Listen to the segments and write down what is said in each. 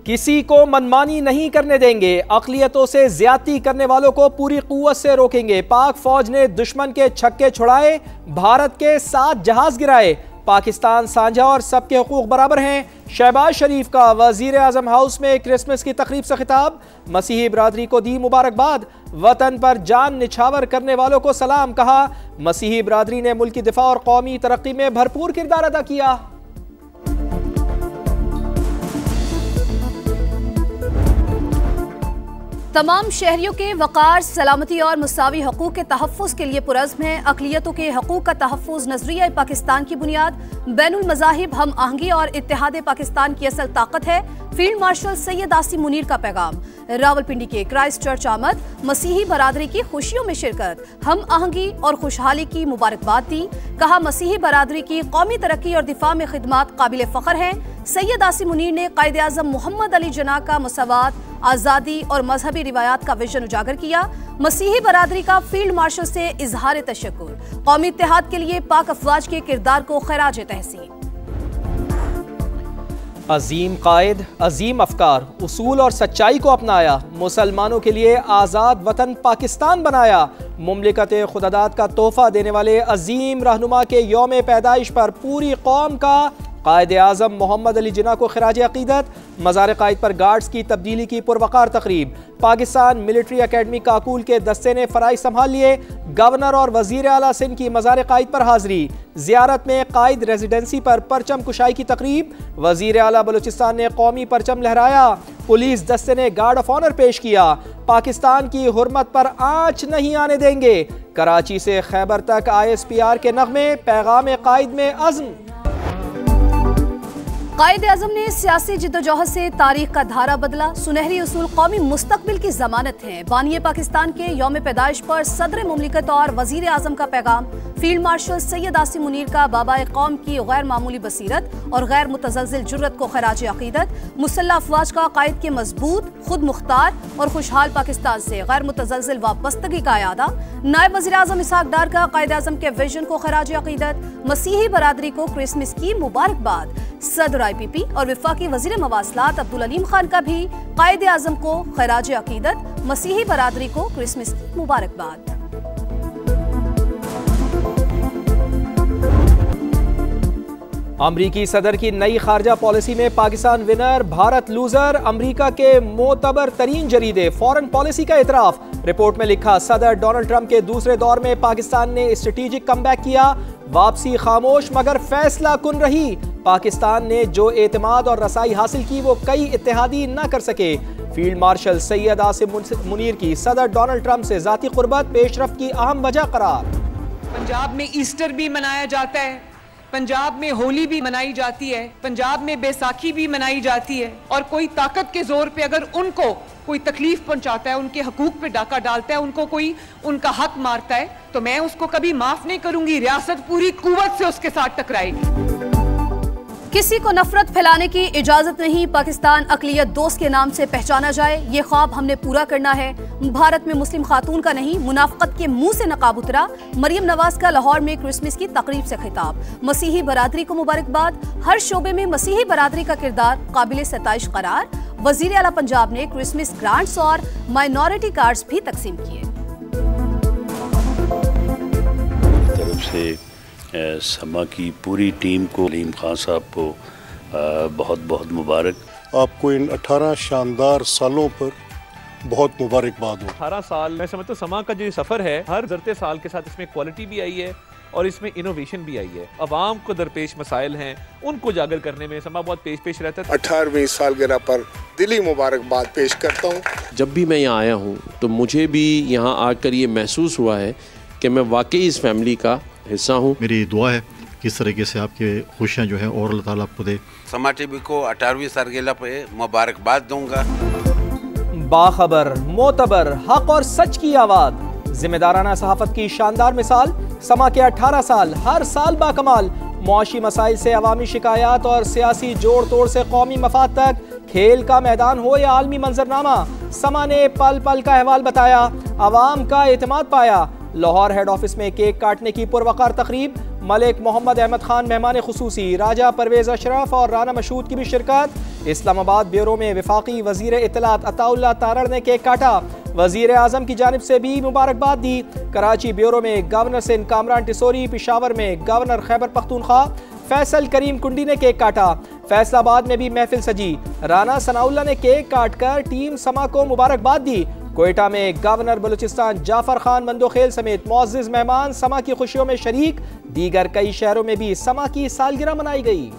किसी को मनमानी नहीं करने देंगे, अक़लियतों से ज्यादती करने वालों को पूरी कुव्वत से रोकेंगे। पाक फौज ने दुश्मन के छक्के छुड़ाए, भारत के 7 जहाज गिराए। पाकिस्तान साझा और सबके हुकूक बराबर हैं। शहबाज शरीफ का वजीर आजम हाउस में क्रिसमस की तकरीब से खिताब, मसीही बरादरी को दी मुबारकबाद। वतन पर जान निछावर करने वालों को सलाम, कहा मसीही बरादरी ने मुल्क की दिफा और कौमी तरक्की में भरपूर किरदार अदा किया। तमाम शहरियों के वक़ार, सलामती और मुसावी हकूक़ के तहफ़्फ़ुज़ के लिए पुरज़्म है। अक़लियतों के हकूक़ का तहफ़्फ़ुज़ नज़रिया पाकिस्तान की बुनियाद, बैनुल मज़ाहिब हम आहंगी और इत्तेहाद पाकिस्तान की असल ताकत है। फील्ड मार्शल सैयद आसिम मुनीर का पैगाम। रावलपिंडी के क्राइस्ट चर्च आमद, मसीही बरादरी की खुशियों में शिरकत, हम आहंगी और खुशहाली की मुबारकबाद दी। कहा मसीही बरादरी की कौमी तरक्की और दिफा में खिदमात काबिल फ़ख्र हैं। सैयद आसिम मुनीर ने कायदे आज़म मोहम्मद अली जिन्ना का मसवात, आज़ादी और मजहबी रिवायात का विजन उजागर किया। मसीही बरादरी का फील्ड मार्शल से इजहार तशक्कुर, कौमी इत्तेहाद के लिए पाक अफवाज के किरदार को खैराज तहसीन। अजीम कायद, अजीम अफकार, उसूल और सच्चाई को अपनाया, मुसलमानों के लिए आज़ाद वतन पाकिस्तान बनाया। मुमलिकत खुदादाद का तोहफा देने वाले अजीम रहनुमा के यौम पैदाइश पर पूरी कौम का कायदे आज़म मोहम्मद अली जिन्ना को खिराज अक़ीदत। मज़ार कायद पर गार्ड्स की तब्दीली की पुरवकार तकरीब। पाकिस्तान मिलिट्री अकेडमी काकूल के दस्ते ने फ़राइज़ संभाल लिए। गवर्नर और वज़ीर आला सिंध की मज़ार कायद पर हाज़री। ज़ियारत में कायद रेजिडेंसी पर परचम कुशाई की तकरीब। वज़ीर आला बलूचिस्तान ने कौमी परचम लहराया। पुलिस दस्ते ने गार्ड ऑफ ऑनर पेश किया। पाकिस्तान की हुर्मत पर आँच नहीं आने देंगे। कराची से खैबर तक ISPR के नग़मे, पैगाम कायद में अज़्म। कायदे आज़म ने सियासी जिद्दोजहद से तारीख का धारा बदला। सुनहरी उसूल कौमी मुस्तकबिल की जमानत है। बानिए पाकिस्तान के यौम पैदाइश पर सदर मुमलिकत और वजीर आज़म का पैगाम। फील्ड मार्शल सैयद आसिम मुनीर का बाबाए कौम की गैर मामूली बसीरत और गैर मुतज़लज़िल जुर्रत को खराज अक़ीदत। मुसल्लह अफवाज का कायद के मजबूत, खुद मुख्तार और खुशहाल पाकिस्तान से गैर मुतज़लज़िल वाबस्तगी का यादा। नायब वज़ीर आज़म इसहाक़ डार का कायदे आज़म के विजन को खराज अक़ीदत। मसीही बरादरी को क्रिसमस की मुबारकबाद। सदर IPP और वफाकी वज़ीर मवासलात अब्दुल अलीम खान का भी कायदे आज़म को खराज अक़ीदत, मसीही बरादरी को क्रिसमस की मुबारकबाद। अमरीकी सदर की नई खारजा पॉलिसी में पाकिस्तान विनर, भारत लूजर। अमरीका के मोतबर तरीन जरीदे फॉरेन पॉलिसी का इतराफ। रिपोर्ट में लिखा सदर डोनाल्ड ट्रंप के दूसरे दौर में पाकिस्तान ने स्ट्रेटेजिक कमबैक किया। वापसी खामोश मगर फैसला कुन रही। पाकिस्तान ने जो एतमाद और रसाई हासिल की वो कई इत्तेहादी न कर सके। फील्ड मार्शल सैयद आसिम मुनीर की सदर डोनाल्ड ट्रंप से जाती कुर्बत पेशरफ की अहम वजह करार। पंजाब में ईस्टर भी मनाया जाता है, पंजाब में होली भी मनाई जाती है, पंजाब में बैसाखी भी मनाई जाती है। और कोई ताकत के जोर पे अगर उनको कोई तकलीफ पहुंचाता है, उनके हकूक पे डाका डालता है, उनको कोई उनका हक मारता है, तो मैं उसको कभी माफ नहीं करूंगी। रियासत पूरी कुव्वत से उसके साथ टकराएगी। किसी को नफरत फैलाने की इजाजत नहीं। पाकिस्तान अक़लियत दोस्त के नाम से पहचाना जाए, ये ख्वाब हमने पूरा करना है। भारत में मुस्लिम खातून का नहीं, मुनाफकत के मुंह से नकाब उतरा। मरियम नवाज का लाहौर में क्रिसमस की तकरीब से खिताब। मसीही बरादरी को मुबारकबाद। हर शोबे में मसीही बरादरी का किरदार काबिल सताइश करार। वजीर आला पंजाब ने क्रिसमस ग्रांट्स और माइनॉरिटी कार्ड्स भी तकसीम किए। समा की पूरी टीम को, अलीम खान साहब को बहुत बहुत मुबारक। आपको इन 18 शानदार सालों पर बहुत मुबारकबाद हो। 18 साल मैं समझता हूँ समा का जो सफ़र है, हर ज़रते साल के साथ इसमें क्वालिटी भी आई है और इसमें इनोवेशन भी आई है। अवाम को दरपेश मसाइल हैं, उनको उजागर करने में समा बहुत पेश रहता है। 18वीं सालगिरह पर दिली मुबारकबाद पेश करता हूँ। जब भी मैं यहाँ आया हूँ तो मुझे भी यहाँ आकर ये महसूस हुआ है कि मैं वाकई इस फैमिली का हिस्सा हूँ। मेरी दुआ है कि इस तरीके से आपके खुशियाँ जो है और अल्लाह ताला आपको दे। समा टीवी को 18वीं सालगिरह पे मुबारकबाद दूंगा। बाखबर, मोतबर, हक और सच की आवाज़, जिम्मेदाराना सहाफत की शानदार मिसाल। समा के 18 साल, हर साल बाकमाल। मुआशी मसाइल से अवामी शिकायत और सियासी जोड़ तोड़ से कौमी मफाद तक। खेल का मैदान हो या आलमी मंजरनामा, समा ने पल पल का अहवाल बताया, अवाम का एतमाद पाया। लाहौर हेड ऑफिस में केक काटने की पुरवकार तकरीब। मलिक मोहम्मद अहमद खान मेहमान खुसूसी, राजा परवेज अशरफ और राना मशहूद की भी शिरकत। इस्लामाबाद ब्यूरो में वफाकी वजीर इत्तलात अताउल्लाह तारड़ ने केक काटा। वजीर आजम की जानिब से भी मुबारकबाद दी। कराची ब्यूरो में गवर्नर सिंध कामरान टिसोरी, पिशावर में गवर्नर खैबर पख्तूनख्वा फैसल करीम कुंडी ने केक काटा। फैसलाबाद में भी महफिल सजी। राना सनाउल्लाह ने केक काट कर टीम समा को मुबारकबाद दी। कोयटा में गवर्नर बलूचिस्तान जाफर खान मंदोखेल समेत मुअज़्ज़िज़ मेहमान समा की खुशियों में शरीक। दीगर कई शहरों में भी समा की सालगिरह मनाई गई।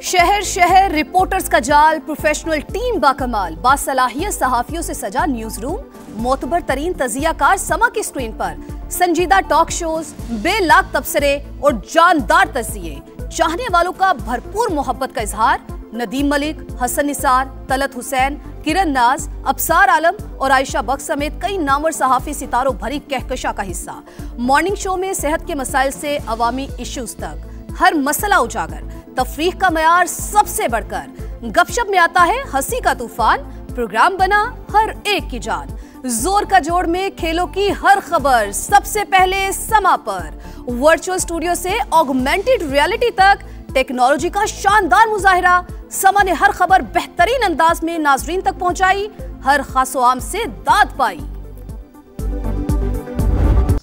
शहर शहर रिपोर्टर्स का जाल, प्रोफेशनल टीम बाकमाल, बासलाहियत सहाफियों से सजा न्यूज रूम, मोतबर तरीन तजियाकार समा की स्क्रीन पर, संजीदा टॉक शोज, बेलाग तबसरे और जानदार तजिए, चाहने वालों का भरपूर मोहब्बत का इजहार। नदीम मलिक, हसन निसार, तलत हुसैन, किरण नाज, अबसार आलम और आयशा बख्श समेत कई नामवर सहाफी सितारों भरी कहकशा का हिस्सा। मॉर्निंग शो में सेहत के मसाइल से अवामी इश्यूज तक हर मसला उजागर। तफरीह का मयार सबसे बढ़कर, गपशप में आता है हंसी का तूफान। प्रोग्राम बना हर एक की जान। जोर का जोड़ में खेलों की हर खबर सबसे पहले समा पर। वर्चुअल स्टूडियो से ऑगमेंटेड रियलिटी तक टेक्नोलॉजी का शानदार मुजाहिरा। समा ने हर खबर बेहतरीन अंदाज में नाजरीन तक पहुंचाई, हर खासो आम से दाद पाई।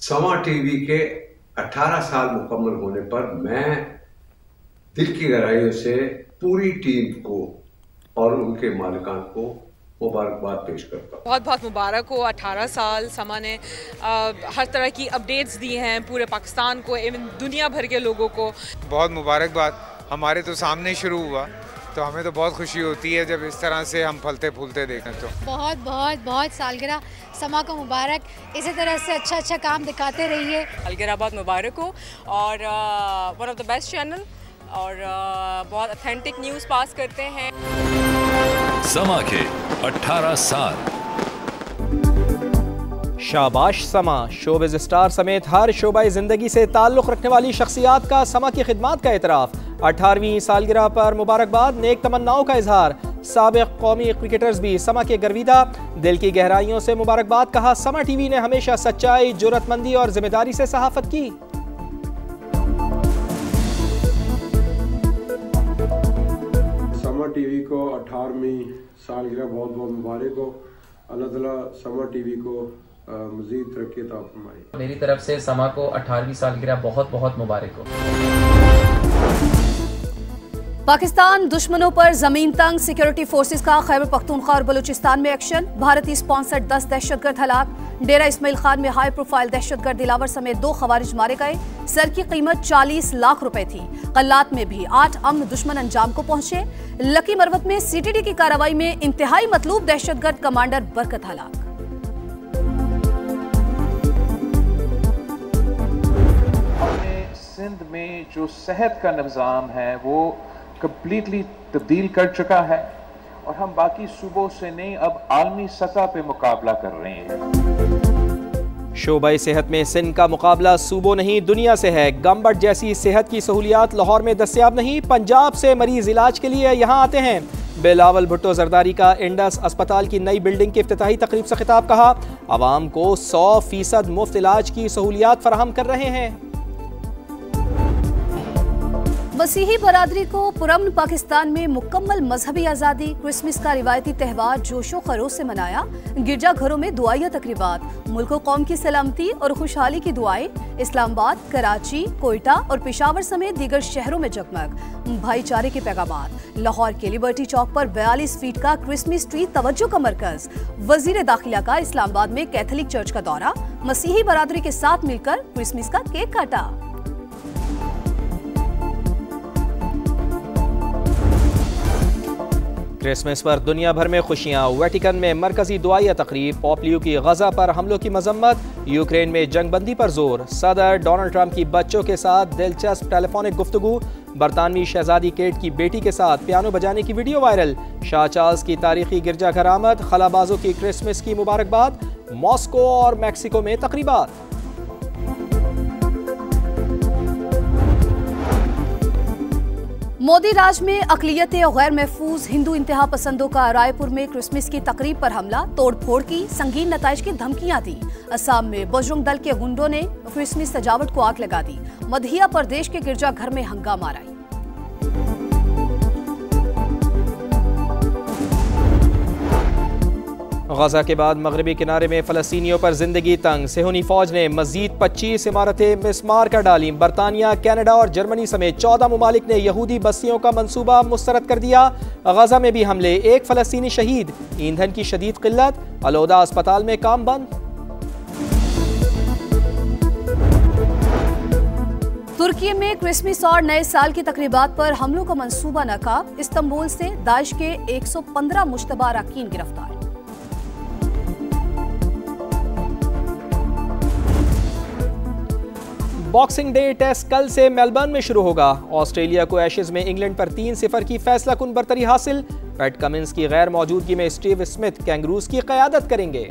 समा टीवी के 18 साल मुकम्मल होने पर मैं दिल की गहराइयों से पूरी टीम को और उनके मालिकान को मुबारकबाद पेश करता हूँ। बहुत बहुत मुबारक हो। 18 साल समा ने हर तरह की अपडेट्स दी हैं पूरे पाकिस्तान को, एवं दुनिया भर के लोगों को। बहुत मुबारकबाद। हमारे तो सामने शुरू हुआ तो हमें तो बहुत खुशी होती है जब इस तरह से हम फलते फूलते देखें। तो बहुत बहुत बहुत सालगिरह समा को मुबारक। इसी तरह से अच्छा अच्छा काम दिखाते रहिए। सालगिरह बहुत मुबारक हो और one of the best channel और बहुत ऑथेंटिक न्यूज़ पास करते हैं। समा के 18 साल। शाबाश समा। शोबिज़ स्टार समेत हर शोबाई जिंदगी से ताल्लुक़ रखने वाली शख्सियात का समा की खिदमात का एतराफ़। 18वीं सालगिरह पर मुबारकबाद, नेक तमन्नाओं का इजहार। साबिक़ कौमी क्रिकेटर्स भी समा के गर्विदा। दिल की गहराइयों से मुबारकबाद कहा। समा टीवी ने हमेशा सच्चाई, जुर्रतमंदी और जिम्मेदारी से सहाफ़त की। समा टीवी को 18वीं सालगिरह बहुत बहुत मुबारक हो। अल्लाह ताला समा टीवी को मज़ीद तरक्की अता फरमाए। मेरी तरफ से समा को 18वीं सालगिरह बहुत बहुत मुबारक हो। पाकिस्तान दुश्मनों पर जमीन तंग, सिक्योरिटी फोर्सेस का खैबर पख्तूनख्वा और बलूचिस्तान में एक्शन। भारतीय स्पॉन्सर्ड 10 दहशतगर्द हलाक। डेरा इस्माइल खान में हाई प्रोफाइल दहशतगर्द दिलावर समेत 2 खवारिज मारे गए। सर की कीमत 40 लाख रुपए थी। कल्लात में भी 8 अमन दुश्मन अंजाम को पहुंचे। लकी मरवत में सीटीडी की कार्रवाई में इंतहाई मतलूब दहशतगर्द कमांडर बरकत हलाक। सिंध में जो सेहत का निज़ाम है वो कम्प्लीटली तब्दील कर चुका है और हम बाकी सूबों से नहीं अब आलमी सतह पे मुकाबला कर रहे हैं। शोबाई सेहत में सिंध का मुकाबला सूबों नहीं दुनिया से है। गम्बट जैसी सेहत की सहूलियात लाहौर में दस्तयाब नहीं। पंजाब से मरीज इलाज के लिए यहाँ आते हैं। बिलावल भुट्टो जरदारी का इंडस अस्पताल की नई बिल्डिंग की इफ्तिताही तकरीब से खिताब। कहा आवाम को 100% मुफ्त इलाज की सहूलियात फराहम कर रहे हैं। मसीही बरादरी को पुरअमन पाकिस्तान में मुकम्मल मजहबी आज़ादी। क्रिसमस का रिवायती त्यौहार जोशो खरोश से मनाया। गिरजा घरों में दुआया तकरीबात। मुल्क कौम की सलामती और खुशहाली की दुआएं। इस्लामाबाद, कराची, कोयटा और पेशावर समेत दीगर शहरों में जगमग भाईचारे के पैगामात। लाहौर के लिबर्टी चौक पर 42 फीट का क्रिसमस ट्री तवज्जो का मरकज। वजीर दाखिला का इस्लामाबाद में कैथोलिक चर्च का दौरा। मसीही बरादरी के साथ मिलकर क्रिसमस का केक काटा। क्रिसमस पर दुनिया भर में खुशियां। वेटिकन में मरकजी दुआया तकरीब। पॉपलियो की गजा पर हमलों की मजम्मत। यूक्रेन में जंगबंदी पर जोर। सदर डोनाल्ड ट्रंप की बच्चों के साथ दिलचस्प टेलीफोनिक गुफ्तगू। बरतानवी शहजादी केट की बेटी के साथ पियानो बजाने की वीडियो वायरल। शाह चार्ल्स की तारीखी गिरजाघर आमद। खलाबाजों की क्रिसमस की मुबारकबाद। मॉस्को और मैक्सिको में तकरीबात। मोदी राज में अक़लियतें और गैर महफूज हिंदू इंतहा पसंदों का रायपुर में क्रिसमस की तकरीब पर हमला, तोड़फोड़ की, संगीन नताइज की धमकियां दी। असम में बजरंग दल के गुंडों ने क्रिसमस सजावट को आग लगा दी। मध्य प्रदेश के गिरजाघर में हंगामा आई। गजा के बाद मगरबी किनारे में फ़लस्तीनियों पर जिंदगी तंग। सेहूनी फौज ने मजीद 25 इमारतें मिसमार कर डाली। बरतानिया, कनाडा और जर्मनी समेत 14 मुमालिक ने यहूदी बस्तियों का मंसूबा मुस्तरद कर दिया। गजा में भी हमले, एक फ़लस्तीनी शहीद। ईंधन की शदीद किल्लत, अलौदा अस्पताल में काम बंद। तुर्की में क्रिसमस और नए साल की तकरीबात पर हमलों का मंसूबा नाकाम। इस्तांबुल से दाइश के 115 मुश्तबा अरकान गिरफ्तार। बॉक्सिंग डे टेस्ट कल से मेलबर्न में शुरू होगा। ऑस्ट्रेलिया को एशेज में इंग्लैंड पर 3-0 की फैसला कुन बरतरी हासिल। पैट कमिंस की गैर मौजूदगी में स्टीव स्मिथ कैंगरूज की क़यादत करेंगे।